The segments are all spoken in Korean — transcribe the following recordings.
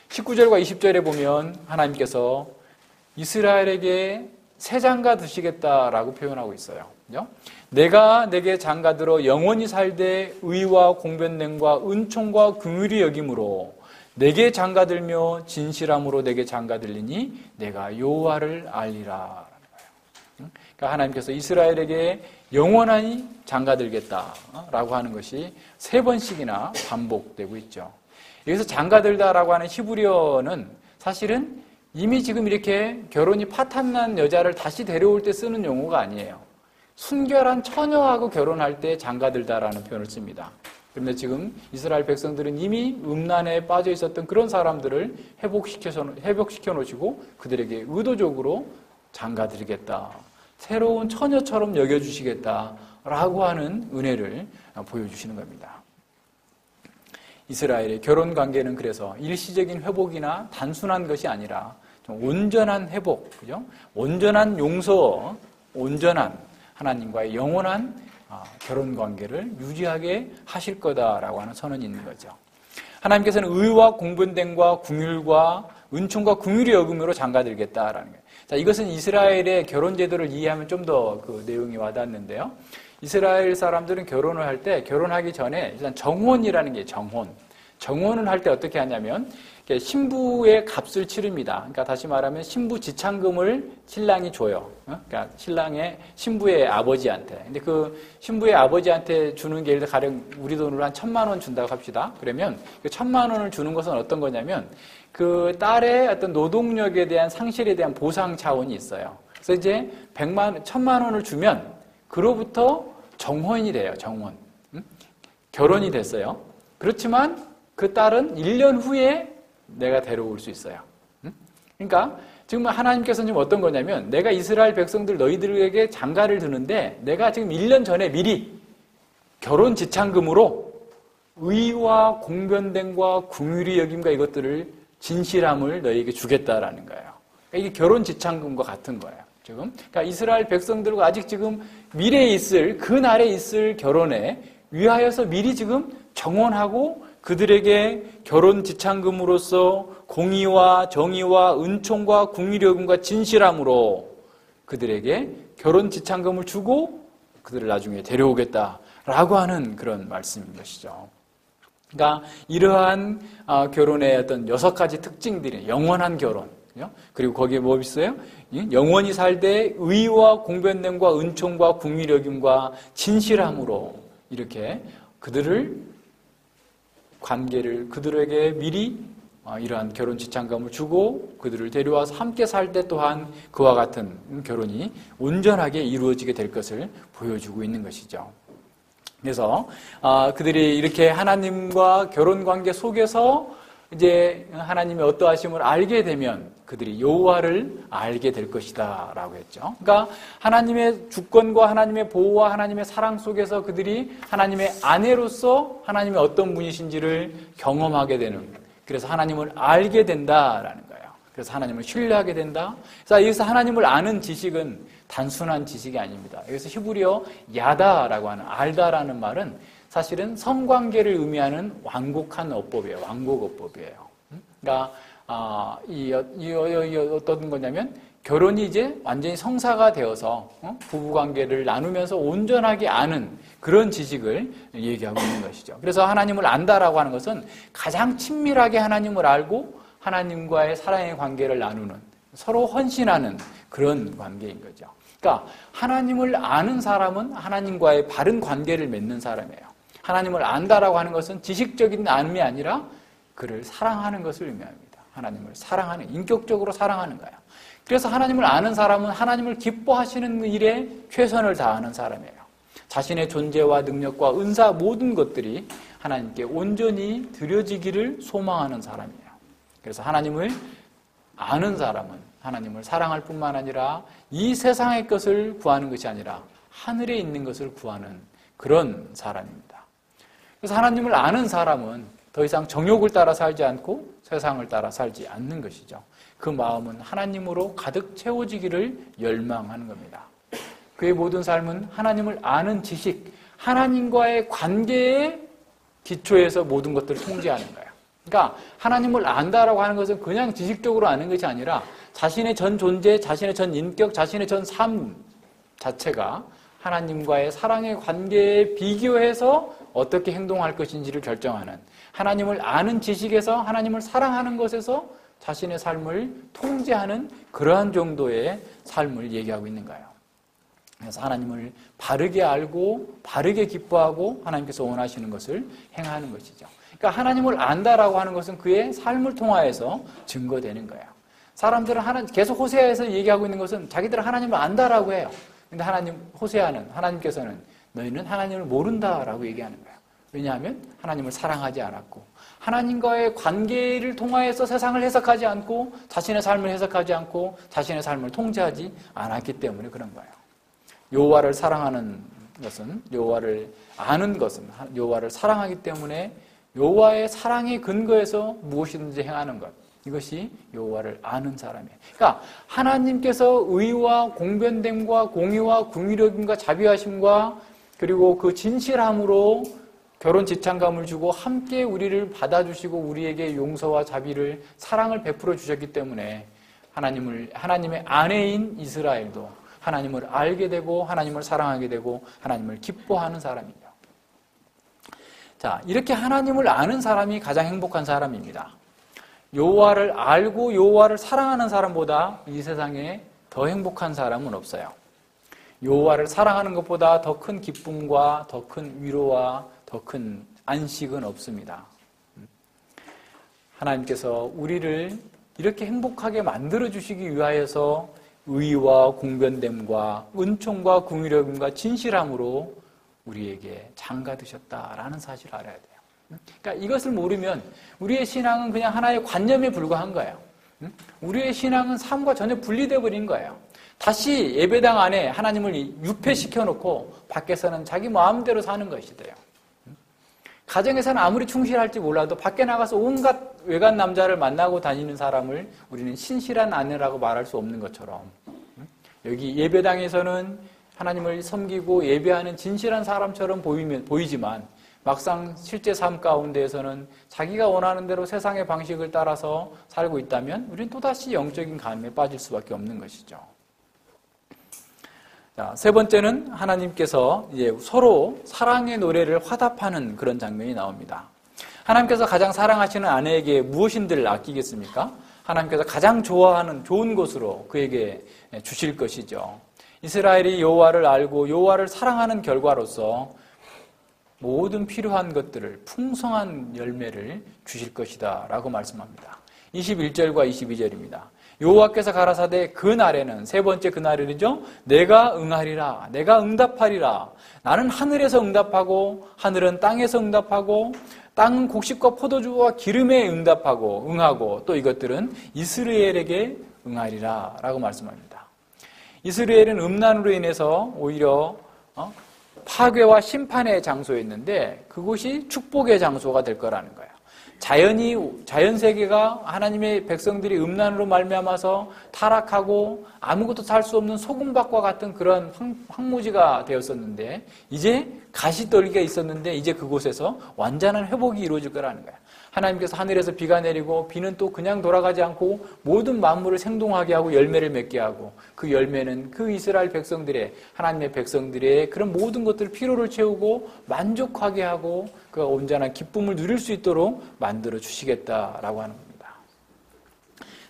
19절과 20절에 보면 하나님께서 이스라엘에게 새 장가 드시겠다라고 표현하고 있어요. 그죠? 내가 내게 장가들어 영원히 살되 의와 공변됨과 은총과 긍휼히 여김으로 내게 장가들며 진실함으로 내게 장가들리니 내가 여호와를 알리라. 그러니까 하나님께서 이스라엘에게 영원히 장가들겠다라고 하는 것이 3번씩이나 반복되고 있죠. 여기서 장가들다라고 하는 히브리어는 사실은 이미 지금 이렇게 결혼이 파탄난 여자를 다시 데려올 때 쓰는 용어가 아니에요. 순결한 처녀하고 결혼할 때 장가들다라는 표현을 씁니다. 그런데 지금 이스라엘 백성들은 이미 음란에 빠져 있었던 그런 사람들을 회복시켜 놓으시고 그들에게 의도적으로 장가드리겠다, 새로운 처녀처럼 여겨주시겠다라고 하는 은혜를 보여주시는 겁니다. 이스라엘의 결혼 관계는 그래서 일시적인 회복이나 단순한 것이 아니라 좀 온전한 회복, 그죠? 온전한 용서, 온전한 하나님과의 영원한 결혼 관계를 유지하게 하실 거다라고 하는 선언이 있는 거죠. 하나님께서는 의와 공변됨과 긍휼과 은총과 긍휼이 여김으로 장가들겠다라는 거예요. 자, 이것은 이스라엘의 결혼 제도를 이해하면 좀 더 그 내용이 와닿는데요. 이스라엘 사람들은 결혼을 할 때 결혼하기 전에 일단 정혼이라는 게 정혼을 할 때 어떻게 하냐면 신부의 값을 치릅니다. 그러니까 다시 말하면 신부 지참금을 신랑이 줘요. 그러니까 신부의 아버지한테. 근데 그 신부의 아버지한테 주는 게 예를 들어 가령 우리 돈으로 한 1,000만 원 준다고 합시다. 그러면 그 1,000만 원을 주는 것은 어떤 거냐면 그 딸의 어떤 노동력에 대한 상실에 대한 보상 차원이 있어요. 그래서 이제 1,000만 원을 주면 그로부터 정혼이 돼요. 정혼. 결혼이 됐어요. 그렇지만 그 딸은 1년 후에 내가 데려올 수 있어요. 그러니까 지금 하나님께서는 지금 어떤 거냐면 내가 이스라엘 백성들 너희들에게 장가를 드는데 내가 지금 1년 전에 미리 결혼 지참금으로 의와 공변됨과 긍휼히 여김과 이것들을 진실함을 너희에게 주겠다라는 거예요. 그러니까 이게 결혼 지참금과 같은 거예요. 지금 그러니까 이스라엘 백성들과 아직 지금 미래에 있을 그날에 있을 결혼에 위하여서 미리 지금 정혼하고 그들에게 결혼 지참금으로서 공의와 정의와 은총과 긍휼히 여김과 진실함으로 그들에게 결혼 지참금을 주고 그들을 나중에 데려오겠다라고 하는 그런 말씀인 것이죠. 그러니까 이러한 결혼의 어떤 6가지 특징들이 영원한 결혼, 그리고 거기에 뭐 있어요? 영원히 살되 의와 공변됨과 은총과 긍휼히 여김과 진실함으로 이렇게 그들에게 미리 이러한 결혼 지참금을 주고 그들을 데려와서 함께 살 때 또한 그와 같은 결혼이 온전하게 이루어지게 될 것을 보여주고 있는 것이죠. 그래서 그들이 이렇게 하나님과 결혼 관계 속에서 이제 하나님의 어떠하심을 알게 되면 그들이 여호와를 알게 될 것이다 라고 했죠. 그러니까 하나님의 주권과 하나님의 보호와 하나님의 사랑 속에서 그들이 하나님의 아내로서 하나님의 어떤 분이신지를 경험하게 되는, 그래서 하나님을 알게 된다라는 거예요. 그래서 하나님을 신뢰하게 된다. 그래서 여기서 하나님을 아는 지식은 단순한 지식이 아닙니다. 여기서 히브리어 야다라고 하는 알다라는 말은 사실은 성관계를 의미하는 완곡한 어법이에요. 완곡어법이에요. 그러니까 이 어떤 거냐면 결혼이 이제 완전히 성사가 되어서 부부관계를 나누면서 온전하게 아는 그런 지식을 얘기하고 있는 것이죠. 그래서 하나님을 안다라고 하는 것은 가장 친밀하게 하나님을 알고 하나님과의 사랑의 관계를 나누는, 서로 헌신하는 그런 관계인 거죠. 그러니까 하나님을 아는 사람은 하나님과의 바른 관계를 맺는 사람이에요. 하나님을 안다라고 하는 것은 지식적인 안음이 아니라 그를 사랑하는 것을 의미합니다. 하나님을 사랑하는, 인격적으로 사랑하는 거예요. 그래서 하나님을 아는 사람은 하나님을 기뻐하시는 일에 최선을 다하는 사람이에요. 자신의 존재와 능력과 은사 모든 것들이 하나님께 온전히 드려지기를 소망하는 사람이에요. 그래서 하나님을 아는 사람은 하나님을 사랑할 뿐만 아니라 이 세상의 것을 구하는 것이 아니라 하늘에 있는 것을 구하는 그런 사람입니다. 그래서 하나님을 아는 사람은 더 이상 정욕을 따라 살지 않고 세상을 따라 살지 않는 것이죠. 그 마음은 하나님으로 가득 채워지기를 열망하는 겁니다. 그의 모든 삶은 하나님을 아는 지식, 하나님과의 관계의 기초에서 모든 것들을 통제하는 거예요. 그러니까 하나님을 안다라고 하는 것은 그냥 지식적으로 아는 것이 아니라 자신의 전 존재, 자신의 전 인격, 자신의 전 삶 자체가 하나님과의 사랑의 관계에 비교해서 어떻게 행동할 것인지를 결정하는, 하나님을 아는 지식에서 하나님을 사랑하는 것에서 자신의 삶을 통제하는 그러한 정도의 삶을 얘기하고 있는 거예요. 그래서 하나님을 바르게 알고 바르게 기뻐하고 하나님께서 원하시는 것을 행하는 것이죠. 그러니까 하나님을 안다라고 하는 것은 그의 삶을 통하여서 증거되는 거예요. 사람들은 계속 호세아에서 얘기하고 있는 것은 자기들은 하나님을 안다라고 해요. 근데 하나님께서는 너희는 하나님을 모른다라고 얘기하는 거예요. 왜냐하면 하나님을 사랑하지 않았고 하나님과의 관계를 통하여서 세상을 해석하지 않고 자신의 삶을 해석하지 않고 자신의 삶을 통제하지 않았기 때문에 그런 거예요. 여호와를 사랑하는 것은, 여호와를 아는 것은 여호와를 사랑하기 때문에 여호와의 사랑의 근거에서 무엇이든지 행하는 것, 이것이 여호와를 아는 사람이에요. 그러니까 하나님께서 의와 공변됨과 공의와 궁유력임과 자비하심과 그리고 그 진실함으로 결혼 지창감을 주고 함께 우리를 받아주시고 우리에게 용서와 자비를, 사랑을 베풀어 주셨기 때문에 하나님의 아내인 이스라엘도 하나님을 알게 되고 하나님을 사랑하게 되고 하나님을 기뻐하는 사람이죠. 자, 이렇게 하나님을 아는 사람이 가장 행복한 사람입니다. 여호와를 알고 여호와를 사랑하는 사람보다 이 세상에 더 행복한 사람은 없어요. 여호와를 사랑하는 것보다 더 큰 기쁨과 더 큰 위로와 더 큰 안식은 없습니다. 하나님께서 우리를 이렇게 행복하게 만들어주시기 위하여서 의와 공변됨과 은총과 긍휼함과 진실함으로 우리에게 장가드셨다라는 사실을 알아야 돼요. 그러니까 이것을 모르면 우리의 신앙은 그냥 하나의 관념에 불과한 거예요. 우리의 신앙은 삶과 전혀 분리되어 버린 거예요. 다시 예배당 안에 하나님을 유폐시켜 놓고 밖에서는 자기 마음대로 사는 것이 돼요. 가정에서는 아무리 충실할지 몰라도 밖에 나가서 온갖 외간 남자를 만나고 다니는 사람을 우리는 신실한 아내라고 말할 수 없는 것처럼, 여기 예배당에서는 하나님을 섬기고 예배하는 진실한 사람처럼 보이지만 막상 실제 삶 가운데에서는 자기가 원하는 대로 세상의 방식을 따라서 살고 있다면 우리는 또다시 영적인 간음에 빠질 수밖에 없는 것이죠. 자, 세 번째는 하나님께서 이제 서로 사랑의 노래를 화답하는 그런 장면이 나옵니다. 하나님께서 가장 사랑하시는 아내에게 무엇인들 아끼겠습니까? 하나님께서 가장 좋아하는 좋은 것으로 그에게 주실 것이죠. 이스라엘이 여호와를 알고 여호와를 사랑하는 결과로서 모든 필요한 것들을, 풍성한 열매를 주실 것이다 라고 말씀합니다. 21절과 22절입니다. 여호와께서 가라사대 그 날에는, 세 번째 그 날이죠. 내가 응하리라, 내가 응답하리라. 나는 하늘에서 응답하고 하늘은 땅에서 응답하고 땅은 곡식과 포도주와 기름에 응하고 또 이것들은 이스라엘에게 응하리라 라고 말씀합니다. 이스라엘은 음란으로 인해서 오히려 파괴와 심판의 장소였는데 그곳이 축복의 장소가 될 거라는 거예요. 자연 세계가 하나님의 백성들이 음란으로 말미암아서 타락하고 아무것도 살 수 없는 소금밭과 같은 그런 황무지가 되었었는데, 이제 가시떨기가 있었는데 이제 그곳에서 완전한 회복이 이루어질 거라는 거예요. 하나님께서 하늘에서 비가 내리고 비는 또 그냥 돌아가지 않고 모든 만물을 생동하게 하고 열매를 맺게 하고, 그 열매는 그 이스라엘 백성들의, 하나님의 백성들의 그런 모든 것들 피로를 채우고 만족하게 하고 그 온전한 기쁨을 누릴 수 있도록 만들어 주시겠다라고 하는 겁니다.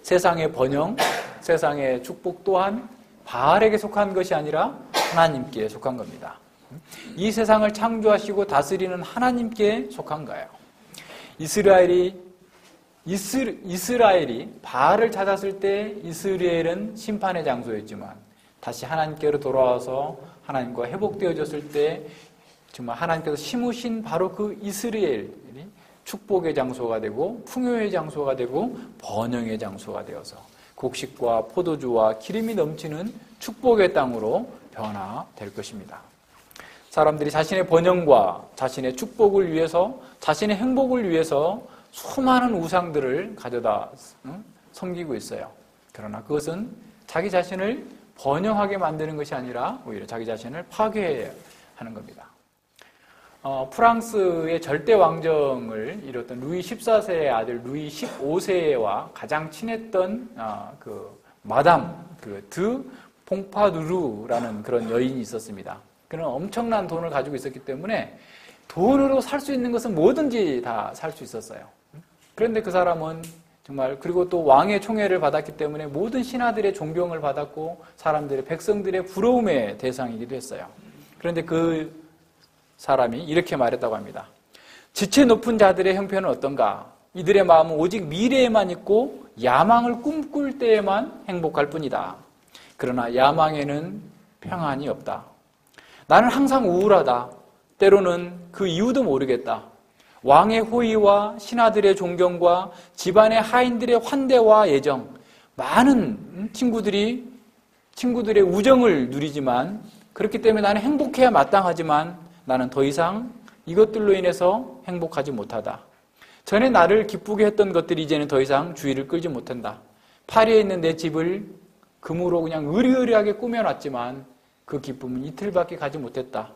세상의 번영, 세상의 축복 또한 바알에게 속한 것이 아니라 하나님께 속한 겁니다. 이 세상을 창조하시고 다스리는 하나님께 속한 거예요. 이스라엘이 바알을 찾았을 때 이스라엘은 심판의 장소였지만 다시 하나님께로 돌아와서 하나님과 회복되어졌을 때 정말 하나님께서 심으신 바로 그 이스라엘이 축복의 장소가 되고 풍요의 장소가 되고 번영의 장소가 되어서 곡식과 포도주와 기름이 넘치는 축복의 땅으로 변화될 것입니다. 사람들이 자신의 번영과 자신의 축복을 위해서, 자신의 행복을 위해서 수많은 우상들을 가져다 섬기고 있어요. 그러나 그것은 자기 자신을 번영하게 만드는 것이 아니라 오히려 자기 자신을 파괴하는 겁니다. 프랑스의 절대 왕정을 이뤘던 루이 14세의 아들 루이 15세와 가장 친했던 그 마담 드 퐁파두르라는 그런 여인이 있었습니다. 그는 엄청난 돈을 가지고 있었기 때문에 돈으로 살 수 있는 것은 뭐든지 다 살 수 있었어요. 그런데 그 사람은 정말 그리고 또 왕의 총애를 받았기 때문에 모든 신하들의 존경을 받았고 사람들의 백성들의 부러움의 대상이기도 했어요. 그런데 그 사람이 이렇게 말했다고 합니다. 지체 높은 자들의 형편은 어떤가? 이들의 마음은 오직 미래에만 있고 야망을 꿈꿀 때에만 행복할 뿐이다. 그러나 야망에는 평안이 없다. 나는 항상 우울하다. 때로는 그 이유도 모르겠다. 왕의 호의와 신하들의 존경과 집안의 하인들의 환대와 애정, 많은 친구들의 우정을 누리지만 그렇기 때문에 나는 행복해야 마땅하지만 나는 더 이상 이것들로 인해서 행복하지 못하다. 전에 나를 기쁘게 했던 것들이 이제는 더 이상 주의를 끌지 못한다. 파리에 있는 내 집을 금으로 그냥 으리으리하게 꾸며놨지만 그 기쁨은 이틀밖에 가지 못했다.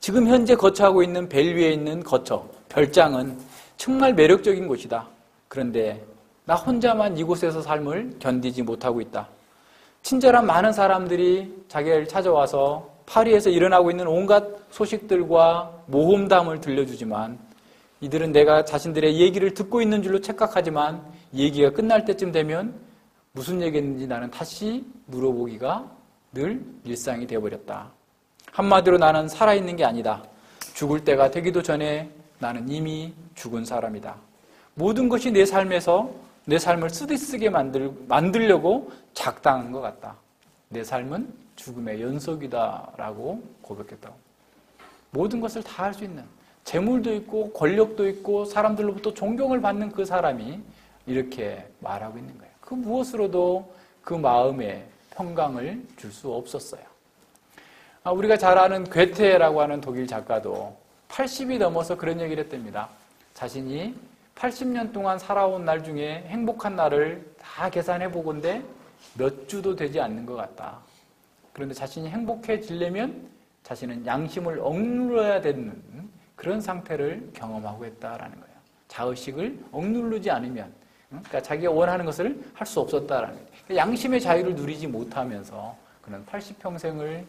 지금 현재 거처하고 있는 벨위에 있는 거처, 별장은 정말 매력적인 곳이다. 그런데 나 혼자만 이곳에서 삶을 견디지 못하고 있다. 친절한 많은 사람들이 자기를 찾아와서 파리에서 일어나고 있는 온갖 소식들과 모험담을 들려주지만 이들은 내가 자신들의 얘기를 듣고 있는 줄로 착각하지만 얘기가 끝날 때쯤 되면 무슨 얘기했는지 나는 다시 물어보기가 늘 일상이 되어버렸다. 한마디로 나는 살아있는 게 아니다. 죽을 때가 되기도 전에 나는 이미 죽은 사람이다. 모든 것이 내 삶에서 내 삶을 쓰디쓰게 만들려고 작당한 것 같다. 내 삶은 죽음의 연속이다라고 고백했다고. 모든 것을 다 할 수 있는 재물도 있고 권력도 있고 사람들로부터 존경을 받는 그 사람이 이렇게 말하고 있는 거예요. 그 무엇으로도 그 마음에 평강을 줄 수 없었어요. 우리가 잘 아는 괴테라고 하는 독일 작가도 80이 넘어서 그런 얘기를 했답니다. 자신이 80년 동안 살아온 날 중에 행복한 날을 다 계산해 보건대 몇 주도 되지 않는 것 같다. 그런데 자신이 행복해지려면 자신은 양심을 억눌러야 되는 그런 상태를 경험하고 있다라는 거예요. 자의식을 억누르지 않으면, 그러니까 자기가 원하는 것을 할 수 없었다라는 거예요. 양심의 자유를 누리지 못하면서 그는 80평생을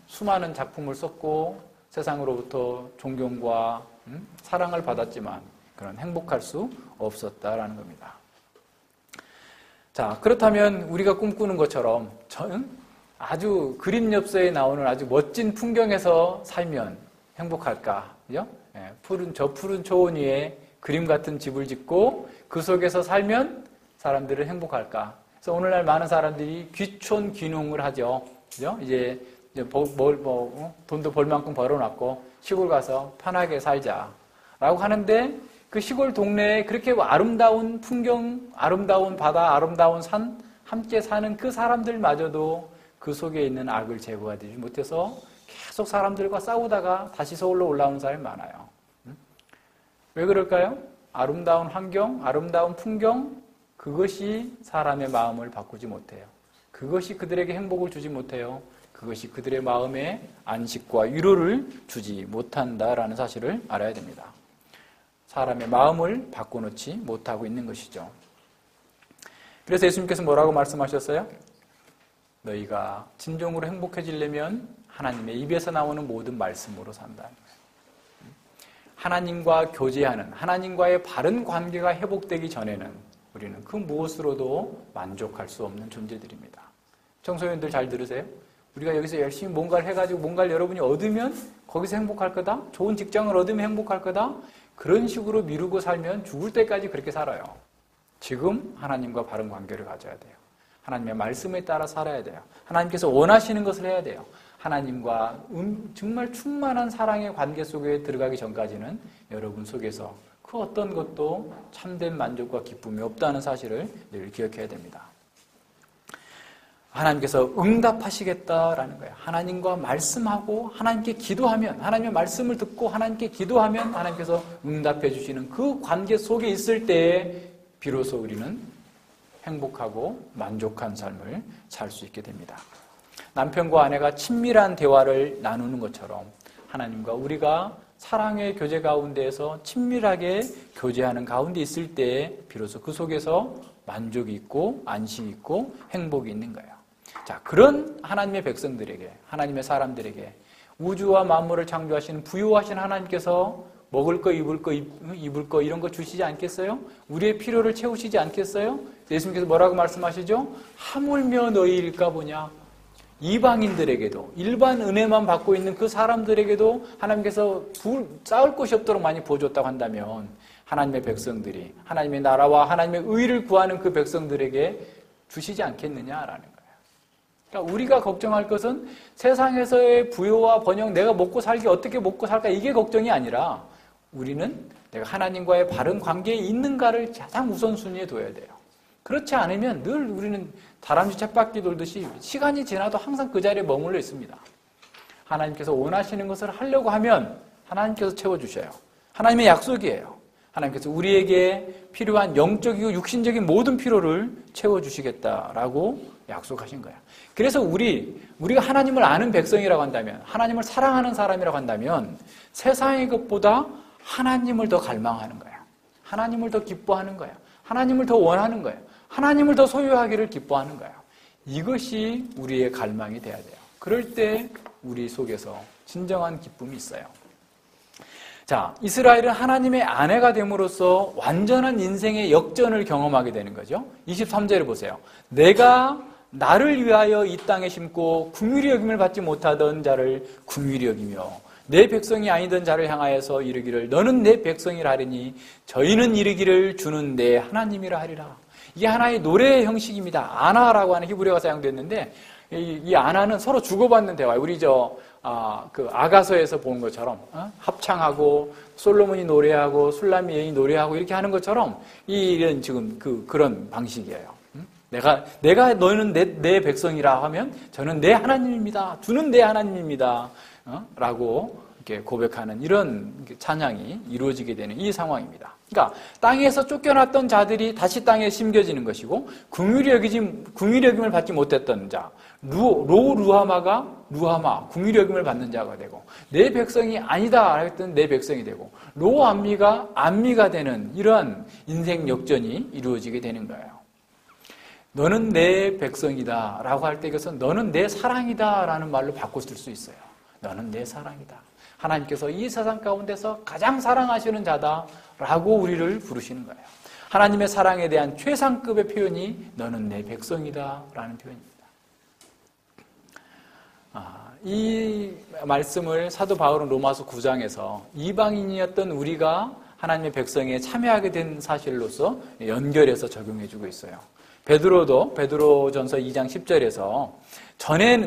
수많은 작품을 썼고 세상으로부터 존경과 사랑을 받았지만 그는 행복할 수 없었다라는 겁니다. 자, 그렇다면 우리가 꿈꾸는 것처럼 아주 그림 엽서에 나오는 아주 멋진 풍경에서 살면 행복할까? 그죠? 푸른 초원 위에 그림 같은 집을 짓고 그 속에서 살면 사람들은 행복할까? 그래서 오늘날 많은 사람들이 귀촌 귀농을 하죠. 그죠? 이제 돈도 벌 만큼 벌어놨고 시골 가서 편하게 살자라고 하는데 그 시골 동네에 그렇게 아름다운 풍경, 아름다운 바다, 아름다운 산 함께 사는 그 사람들마저도 그 속에 있는 악을 제거하지 못해서 계속 사람들과 싸우다가 다시 서울로 올라오는 사람이 많아요. 왜 그럴까요? 아름다운 환경, 아름다운 풍경, 그것이 사람의 마음을 바꾸지 못해요. 그것이 그들에게 행복을 주지 못해요. 그것이 그들의 마음에 안식과 위로를 주지 못한다라는 사실을 알아야 됩니다. 사람의 마음을 바꿔놓지 못하고 있는 것이죠. 그래서 예수님께서 뭐라고 말씀하셨어요? 너희가 진정으로 행복해지려면 하나님의 입에서 나오는 모든 말씀으로 산다는 거예요. 하나님과 교제하는, 하나님과의 바른 관계가 회복되기 전에는 우리는 그 무엇으로도 만족할 수 없는 존재들입니다. 청소년들 잘 들으세요? 우리가 여기서 열심히 뭔가를 해가지고 뭔가를 여러분이 얻으면 거기서 행복할 거다? 좋은 직장을 얻으면 행복할 거다? 그런 식으로 미루고 살면 죽을 때까지 그렇게 살아요. 지금 하나님과 바른 관계를 가져야 돼요. 하나님의 말씀에 따라 살아야 돼요. 하나님께서 원하시는 것을 해야 돼요. 하나님과 정말 충만한 사랑의 관계 속에 들어가기 전까지는 여러분 속에서 그 어떤 것도 참된 만족과 기쁨이 없다는 사실을 늘 기억해야 됩니다. 하나님께서 응답하시겠다라는 거예요. 하나님과 말씀하고 하나님께 기도하면, 하나님의 말씀을 듣고 하나님께 기도하면 하나님께서 응답해 주시는 그 관계 속에 있을 때에 비로소 우리는 행복하고 만족한 삶을 살 수 있게 됩니다. 남편과 아내가 친밀한 대화를 나누는 것처럼 하나님과 우리가 사랑의 교제 가운데에서 친밀하게 교제하는 가운데 있을 때 비로소 그 속에서 만족이 있고 안식이 있고 행복이 있는 거예요. 자, 그런 하나님의 백성들에게, 하나님의 사람들에게 우주와 만물을 창조하시는 부유하신 하나님께서 먹을 거, 입을 거 이런 거 주시지 않겠어요? 우리의 필요를 채우시지 않겠어요? 예수님께서 뭐라고 말씀하시죠? 하물며 너희일까 보냐. 이방인들에게도 일반 은혜만 받고 있는 그 사람들에게도 하나님께서 쌓을 곳이 없도록 많이 부어줬다고 한다면 하나님의 백성들이 하나님의 나라와 하나님의 의를 구하는 그 백성들에게 주시지 않겠느냐라는 거예요. 그러니까 우리가 걱정할 것은 세상에서의 부요와 번영, 내가 먹고 살기 어떻게 먹고 살까 이게 걱정이 아니라 우리는 내가 하나님과의 바른 관계에 있는가를 가장 우선순위에 둬야 돼요. 그렇지 않으면 늘 우리는 다람쥐 쳇바퀴 돌듯이 시간이 지나도 항상 그 자리에 머물러 있습니다. 하나님께서 원하시는 것을 하려고 하면 하나님께서 채워주셔요. 하나님의 약속이에요. 하나님께서 우리에게 필요한 영적이고 육신적인 모든 필요를 채워주시겠다라고 약속하신 거예요. 그래서 우리가 하나님을 아는 백성이라고 한다면, 하나님을 사랑하는 사람이라고 한다면 세상의 것보다 하나님을 더 갈망하는 거예요. 하나님을 더 기뻐하는 거예요. 하나님을 더 원하는 거예요. 하나님을 더 소유하기를 기뻐하는 거예요. 이것이 우리의 갈망이 돼야 돼요. 그럴 때 우리 속에서 진정한 기쁨이 있어요. 자, 이스라엘은 하나님의 아내가 됨으로써 완전한 인생의 역전을 경험하게 되는 거죠. 23절을 보세요. 내가 나를 위하여 이 땅에 심고 긍휼히 여김을 받지 못하던 자를 긍휼히 여기며 내 백성이 아니던 자를 향하여서 이르기를 너는 내 백성이라 하리니 저희는 이르기를 주는 내 하나님이라 하리라. 이게 하나의 노래의 형식입니다. 아나라고 하는 히브리어가 사용됐는데 이 아나는 서로 주고받는 대화. 우리 그 아가서에서 본 것처럼 합창하고 솔로몬이 노래하고 술람이 여인이 노래하고 이렇게 하는 것처럼 이런 지금 그런 방식이에요. 내가 너는 내 백성이라 하면 저는 내 하나님입니다. 주는 내 하나님입니다. 라고 이렇게 고백하는 이런 찬양이 이루어지게 되는 이 상황입니다. 그러니까 땅에서 쫓겨났던 자들이 다시 땅에 심겨지는 것이고 긍휼히 여김을 받지 못했던 자 루하마 긍휼히 여김을 받는 자가 되고 내 백성이 아니다 했던 내 백성이 되고 로암미가 암미가 되는 이러한 인생 역전이 이루어지게 되는 거예요. 너는 내 백성이다 라고 할 때 이것은 너는 내 사랑이다 라는 말로 바꿔 쓸 수 있어요. 너는 내 사랑이다. 하나님께서 이 세상 가운데서 가장 사랑하시는 자다 라고 우리를 부르시는 거예요. 하나님의 사랑에 대한 최상급의 표현이 너는 내 백성이다 라는 표현입니다. 이 말씀을 사도 바울은 로마서 9장에서 이방인이었던 우리가 하나님의 백성에 참여하게 된 사실로서 연결해서 적용해주고 있어요. 베드로전서 2장 10절에서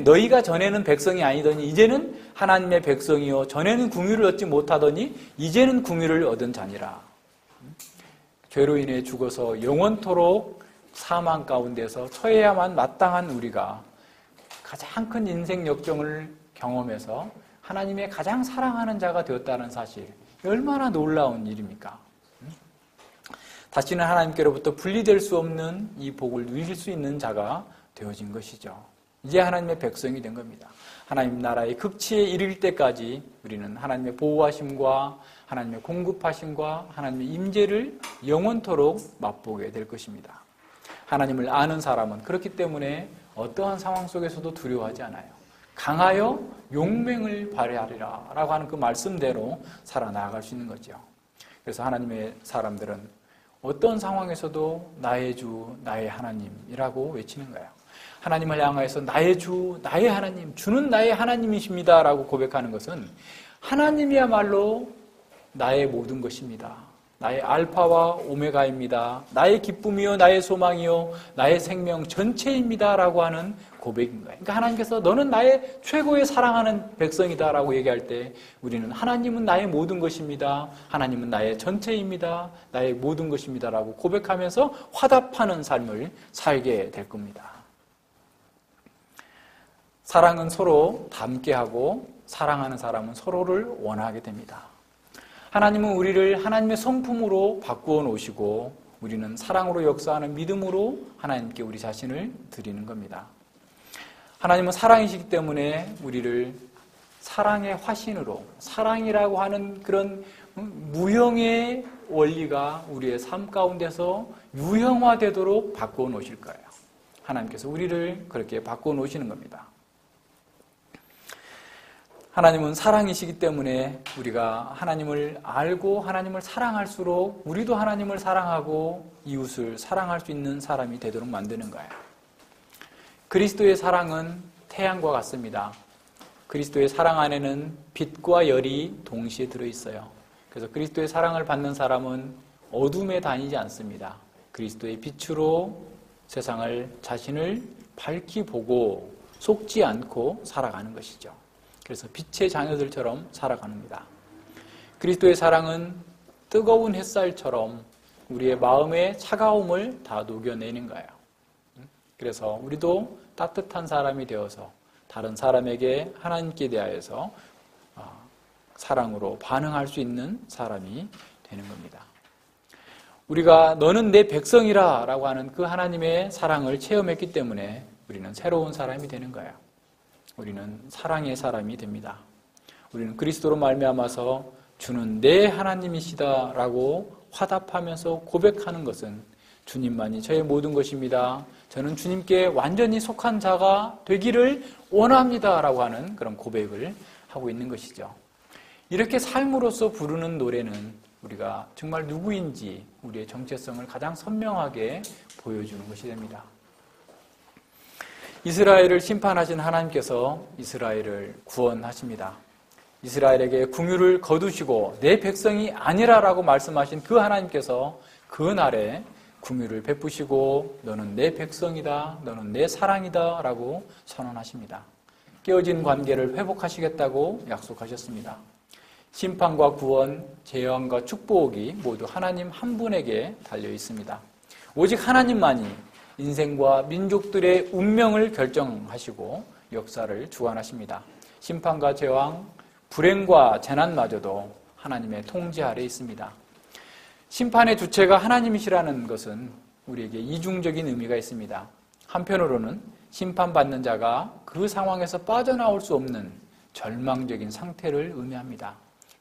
너희가 전에는 백성이 아니더니 이제는 하나님의 백성이요 전에는 긍휼을 얻지 못하더니 이제는 긍휼을 얻은 자니라. 죄로 인해 죽어서 영원토록 사망 가운데서 처해야만 마땅한 우리가 가장 큰 인생 역정을 경험해서 하나님의 가장 사랑하는 자가 되었다는 사실, 얼마나 놀라운 일입니까? 다시는 하나님께로부터 분리될 수 없는 이 복을 누릴 수 있는 자가 되어진 것이죠. 이제 하나님의 백성이 된 겁니다. 하나님 나라의 극치에 이를 때까지 우리는 하나님의 보호하심과 하나님의 공급하심과 하나님의 임재를 영원토록 맛보게 될 것입니다. 하나님을 아는 사람은 그렇기 때문에 어떠한 상황 속에서도 두려워하지 않아요. 강하여 용맹을 발휘하리라 라고 하는 그 말씀대로 살아나갈 수 있는 거죠. 그래서 하나님의 사람들은 어떤 상황에서도 나의 주, 나의 하나님이라고 외치는 거예요. 하나님을 향하여서 나의 주, 나의 하나님, 주는 나의 하나님이십니다 라고 고백하는 것은 하나님이야말로 나의 모든 것입니다. 나의 알파와 오메가입니다. 나의 기쁨이요, 나의 소망이요, 나의 생명 전체입니다 라고 하는 고백인 거예요. 그러니까 하나님께서 너는 나의 최고의 사랑하는 백성이다 라고 얘기할 때 우리는 하나님은 나의 모든 것입니다. 하나님은 나의 전체입니다. 나의 모든 것입니다 라고 고백하면서 화답하는 삶을 살게 될 겁니다. 사랑은 서로 닮게 하고 사랑하는 사람은 서로를 원하게 됩니다. 하나님은 우리를 하나님의 성품으로 바꾸어 놓으시고 우리는 사랑으로 역사하는 믿음으로 하나님께 우리 자신을 드리는 겁니다. 하나님은 사랑이시기 때문에 우리를 사랑의 화신으로 사랑이라고 하는 그런 무형의 원리가 우리의 삶 가운데서 유형화되도록 바꾸어 놓으실 거예요. 하나님께서 우리를 그렇게 바꾸어 놓으시는 겁니다. 하나님은 사랑이시기 때문에 우리가 하나님을 알고 하나님을 사랑할수록 우리도 하나님을 사랑하고 이웃을 사랑할 수 있는 사람이 되도록 만드는 거예요. 그리스도의 사랑은 태양과 같습니다. 그리스도의 사랑 안에는 빛과 열이 동시에 들어있어요. 그래서 그리스도의 사랑을 받는 사람은 어둠에 다니지 않습니다. 그리스도의 빛으로 세상을 자신을 밝히 보고 속지 않고 살아가는 것이죠. 그래서 빛의 자녀들처럼 살아갑니다. 그리스도의 사랑은 뜨거운 햇살처럼 우리의 마음의 차가움을 다 녹여내는 거예요. 그래서 우리도 따뜻한 사람이 되어서 다른 사람에게 하나님께 대하여서 사랑으로 반응할 수 있는 사람이 되는 겁니다. 우리가 너는 내 백성이라 라고 하는 그 하나님의 사랑을 체험했기 때문에 우리는 새로운 사람이 되는 거예요. 우리는 사랑의 사람이 됩니다. 우리는 그리스도로 말미암아서 주는 내 하나님이시다 라고 화답하면서 고백하는 것은 주님만이 저의 모든 것입니다. 저는 주님께 완전히 속한 자가 되기를 원합니다 라고 하는 그런 고백을 하고 있는 것이죠. 이렇게 삶으로서 부르는 노래는 우리가 정말 누구인지 우리의 정체성을 가장 선명하게 보여주는 것이 됩니다. 이스라엘을 심판하신 하나님께서 이스라엘을 구원하십니다. 이스라엘에게 궁유를 거두시고 내 백성이 아니라라고 말씀하신 그 하나님께서 그 날에 궁유를 베푸시고 너는 내 백성이다, 너는 내 사랑이다 라고 선언하십니다. 깨어진 관계를 회복하시겠다고 약속하셨습니다. 심판과 구원, 재앙과 축복이 모두 하나님 한 분에게 달려 있습니다. 오직 하나님만이 인생과 민족들의 운명을 결정하시고 역사를 주관하십니다. 심판과 재앙, 불행과 재난마저도 하나님의 통제 아래 있습니다. 심판의 주체가 하나님이시라는 것은 우리에게 이중적인 의미가 있습니다. 한편으로는 심판받는 자가 그 상황에서 빠져나올 수 없는 절망적인 상태를 의미합니다.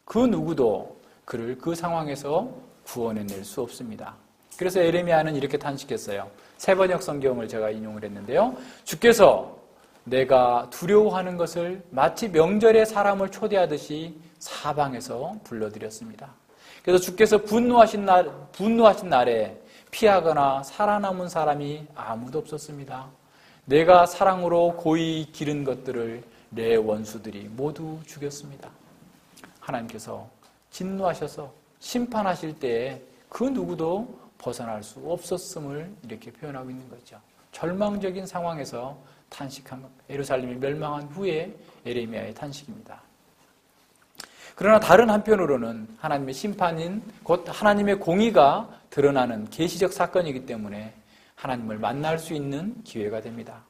그 누구도 그를 그 상황에서 구원해낼 수 없습니다. 그래서 에레미야는 이렇게 탄식했어요. 세번역 성경을 제가 인용을 했는데요. 주께서 내가 두려워하는 것을 마치 명절에 사람을 초대하듯이 사방에서 불러드렸습니다. 그래서 주께서 분노하신 날에 피하거나 살아남은 사람이 아무도 없었습니다. 내가 사랑으로 고이 기른 것들을 내 원수들이 모두 죽였습니다. 하나님께서 진노하셔서 심판하실 때에 그 누구도 벗어날 수 없었음을 이렇게 표현하고 있는 거죠. 절망적인 상황에서 탄식한 것. 예루살렘이 멸망한 후에 에레미야의 탄식입니다. 그러나 다른 한편으로는 하나님의 심판인 곧 하나님의 공의가 드러나는 계시적 사건이기 때문에 하나님을 만날 수 있는 기회가 됩니다.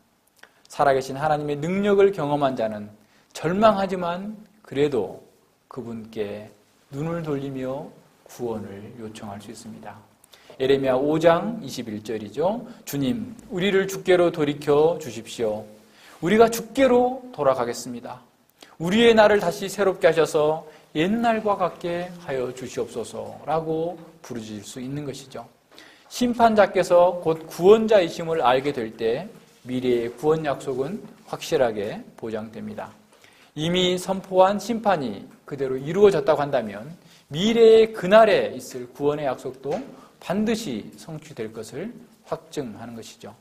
살아계신 하나님의 능력을 경험한 자는 절망하지만 그래도 그분께 눈을 돌리며 구원을 요청할 수 있습니다. 에레미야 5장 21절이죠. 주님, 우리를 주께로 돌이켜 주십시오. 우리가 주께로 돌아가겠습니다. 우리의 날을 다시 새롭게 하셔서 옛날과 같게 하여 주시옵소서라고 부르실 수 있는 것이죠. 심판자께서 곧 구원자이심을 알게 될 때 미래의 구원 약속은 확실하게 보장됩니다. 이미 선포한 심판이 그대로 이루어졌다고 한다면 미래의 그날에 있을 구원의 약속도 반드시 성취될 것을 확증하는 것이죠.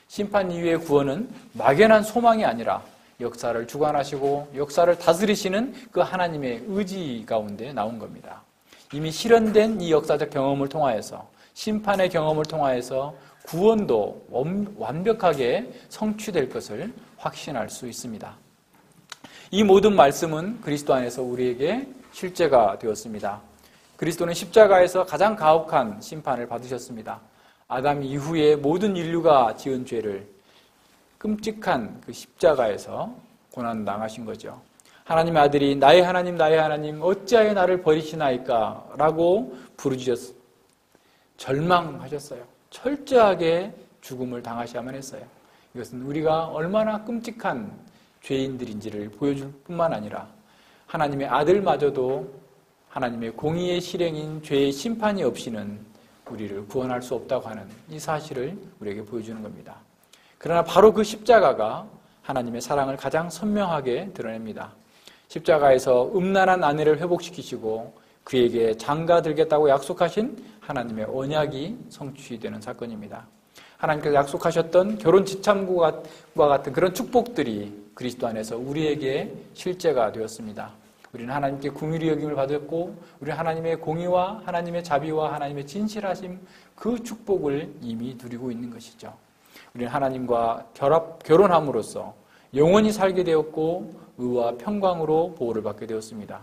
심판 이후의 구원은 막연한 소망이 아니라 역사를 주관하시고 역사를 다스리시는 그 하나님의 의지 가운데 나온 겁니다. 이미 실현된 이 역사적 경험을 통하여서 심판의 경험을 통하여서 구원도 완벽하게 성취될 것을 확신할 수 있습니다. 이 모든 말씀은 그리스도 안에서 우리에게 실제가 되었습니다. 그리스도는 십자가에서 가장 가혹한 심판을 받으셨습니다. 아담 이후에 모든 인류가 지은 죄를 끔찍한 그 십자가에서 고난당하신 거죠. 하나님의 아들이 나의 하나님 나의 하나님 어찌하여 나를 버리시나이까 라고 부르짖었 절망하셨어요. 철저하게 죽음을 당하셔야만 했어요. 이것은 우리가 얼마나 끔찍한 죄인들인지를 보여줄 뿐만 아니라 하나님의 아들마저도 하나님의 공의의 실행인 죄의 심판이 없이는 우리를 구원할 수 없다고 하는 이 사실을 우리에게 보여주는 겁니다. 그러나 바로 그 십자가가 하나님의 사랑을 가장 선명하게 드러냅니다. 십자가에서 음란한 아내를 회복시키시고 그에게 장가들겠다고 약속하신 하나님의 언약이 성취되는 사건입니다. 하나님께서 약속하셨던 결혼 지참과 같은 그런 축복들이 그리스도 안에서 우리에게 실제가 되었습니다. 우리는 하나님께 긍휼히 여김을 받았고 우리는 하나님의 공의와 하나님의 자비와 하나님의 진실하심 그 축복을 이미 누리고 있는 것이죠. 우리는 하나님과 결혼함으로써 영원히 살게 되었고 의와 평강으로 보호를 받게 되었습니다.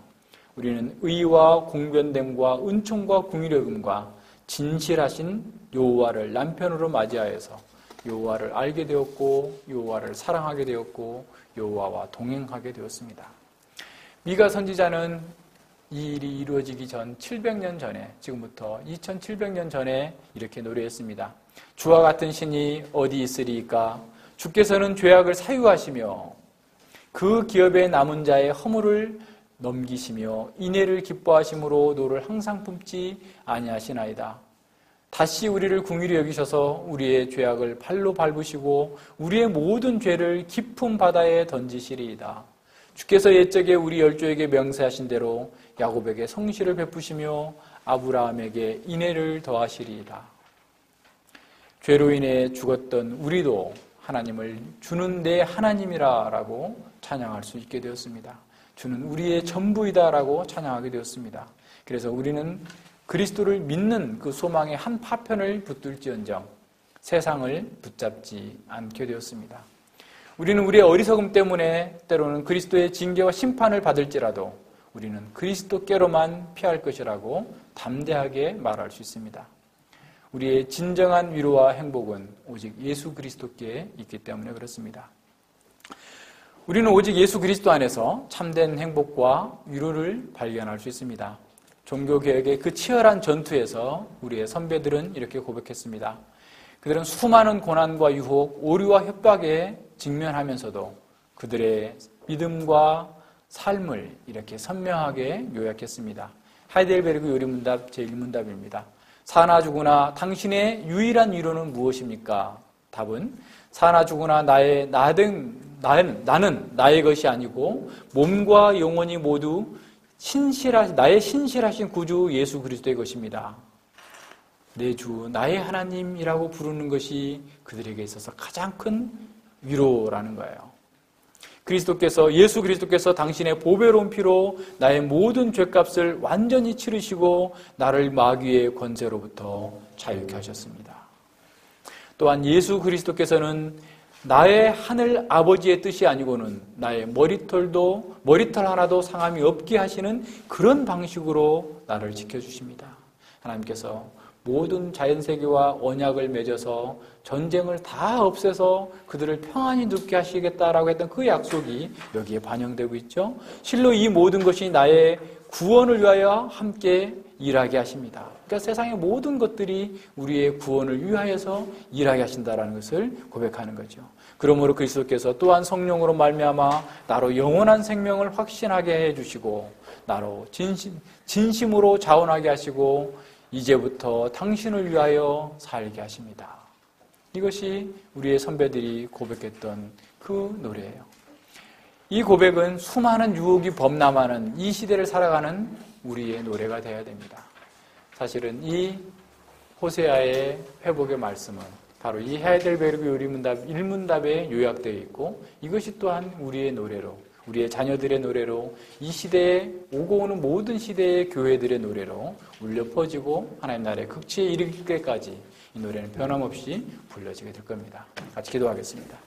우리는 의와 공변됨과 은총과 긍휼히 여김과 진실하신 여호와를 남편으로 맞이하여서 여호와를 알게 되었고 여호와를 사랑하게 되었고 여호와와 동행하게 되었습니다. 미가 선지자는 이 일이 이루어지기 전 700년 전에, 지금부터 2700년 전에 이렇게 노래했습니다. 주와 같은 신이 어디 있으리이까? 주께서는 죄악을 사유하시며 그 기업에 남은 자의 허물을 넘기시며 인애를 기뻐하심으로 노를 항상 품지 아니하시나이다. 다시 우리를 긍휼히 여기셔서 우리의 죄악을 발로 밟으시고 우리의 모든 죄를 깊은 바다에 던지시리이다. 주께서 옛적에 우리 열조에게 명세하신 대로 야곱에게 성실을 베푸시며 아브라함에게 인애를 더하시리이다. 죄로 인해 죽었던 우리도 하나님을 주는 내 하나님이라고 찬양할 수 있게 되었습니다. 주는 우리의 전부이다라고 찬양하게 되었습니다. 그래서 우리는 그리스도를 믿는 그 소망의 한 파편을 붙들지언정 세상을 붙잡지 않게 되었습니다. 우리는 우리의 어리석음 때문에 때로는 그리스도의 징계와 심판을 받을지라도 우리는 그리스도께로만 피할 것이라고 담대하게 말할 수 있습니다. 우리의 진정한 위로와 행복은 오직 예수 그리스도께 있기 때문에 그렇습니다. 우리는 오직 예수 그리스도 안에서 참된 행복과 위로를 발견할 수 있습니다. 종교개혁의 그 치열한 전투에서 우리의 선배들은 이렇게 고백했습니다. 그들은 수많은 고난과 유혹, 오류와 협박에 직면하면서도 그들의 믿음과 삶을 이렇게 선명하게 요약했습니다. 하이델베르그 요리문답 제1문답입니다. 사나 죽으나 당신의 유일한 위로는 무엇입니까? 답은 사나 죽으나 나는 나의 것이 아니고 몸과 영혼이 모두 나의 신실하신 구주 예수 그리스도의 것입니다. 내 주, 나의 하나님이라고 부르는 것이 그들에게 있어서 가장 큰 위로라는 거예요. 예수 그리스도께서 당신의 보배로운 피로 나의 모든 죄값을 완전히 치르시고 나를 마귀의 권세로부터 자유케 하셨습니다. 또한 예수 그리스도께서는 나의 하늘 아버지의 뜻이 아니고는 나의 머리털 하나도 상함이 없게 하시는 그런 방식으로 나를 지켜주십니다. 하나님께서 모든 자연세계와 언약을 맺어서 전쟁을 다 없애서 그들을 평안히 눕게 하시겠다라고 했던 그 약속이 여기에 반영되고 있죠. 실로 이 모든 것이 나의 구원을 위하여 함께 일하게 하십니다. 그러니까 세상의 모든 것들이 우리의 구원을 위하여서 일하게 하신다라는 것을 고백하는 거죠. 그러므로 그리스도께서 또한 성령으로 말미암아 나로 영원한 생명을 확신하게 해주시고 나로 진심으로 자원하게 하시고 이제부터 당신을 위하여 살게 하십니다. 이것이 우리의 선배들이 고백했던 그 노래예요. 이 고백은 수많은 유혹이 범람하는 이 시대를 살아가는 우리의 노래가 되어야 됩니다. 사실은 이 호세아의 회복의 말씀은 바로 이 하이델베르그 요리문답 1문답에 요약되어 있고 이것이 또한 우리의 노래로 우리의 자녀들의 노래로 이 시대에 오고 오는 모든 시대의 교회들의 노래로 울려 퍼지고 하나님 나라의 극치에 이르길 때까지 이 노래는 변함없이 불려지게 될 겁니다. 같이 기도하겠습니다.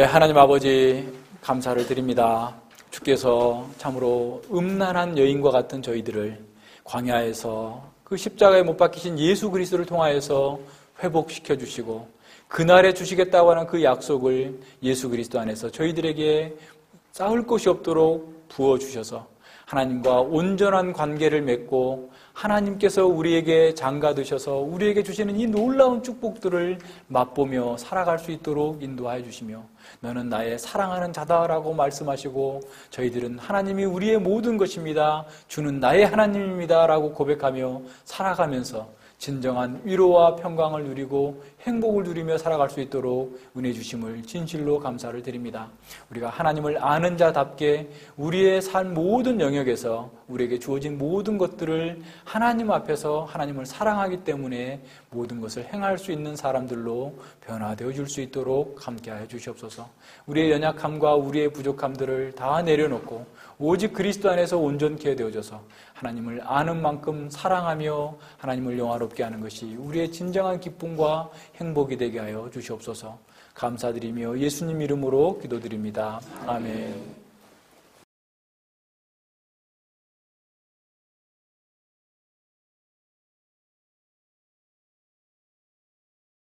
하나님 아버지 감사를 드립니다. 주께서 참으로 음란한 여인과 같은 저희들을 광야에서 그 십자가에 못 박히신 예수 그리스도를 통하여서 회복시켜 주시고 그날에 주시겠다고 하는 그 약속을 예수 그리스도 안에서 저희들에게 쌓을 곳이 없도록 부어주셔서 하나님과 온전한 관계를 맺고 하나님께서 우리에게 장가드셔서 우리에게 주시는 이 놀라운 축복들을 맛보며 살아갈 수 있도록 인도하여 주시며 너는 나의 사랑하는 자다라고 말씀하시고 저희들은 하나님이 우리의 모든 것입니다. 주는 나의 하나님입니다 라고 고백하며 살아가면서 진정한 위로와 평강을 누리고 행복을 누리며 살아갈 수 있도록 은혜 주심을 진실로 감사를 드립니다. 우리가 하나님을 아는 자답게 우리의 삶 모든 영역에서 우리에게 주어진 모든 것들을 하나님 앞에서 하나님을 사랑하기 때문에 모든 것을 행할 수 있는 사람들로 변화되어 줄 수 있도록 함께하여 주시옵소서. 우리의 연약함과 우리의 부족함들을 다 내려놓고 오직 그리스도 안에서 온전케 되어져서 하나님을 아는 만큼 사랑하며 하나님을 영화롭게 하는 것이 우리의 진정한 기쁨과 행복이 되게 하여 주시옵소서. 감사드리며 예수님 이름으로 기도드립니다. 아멘.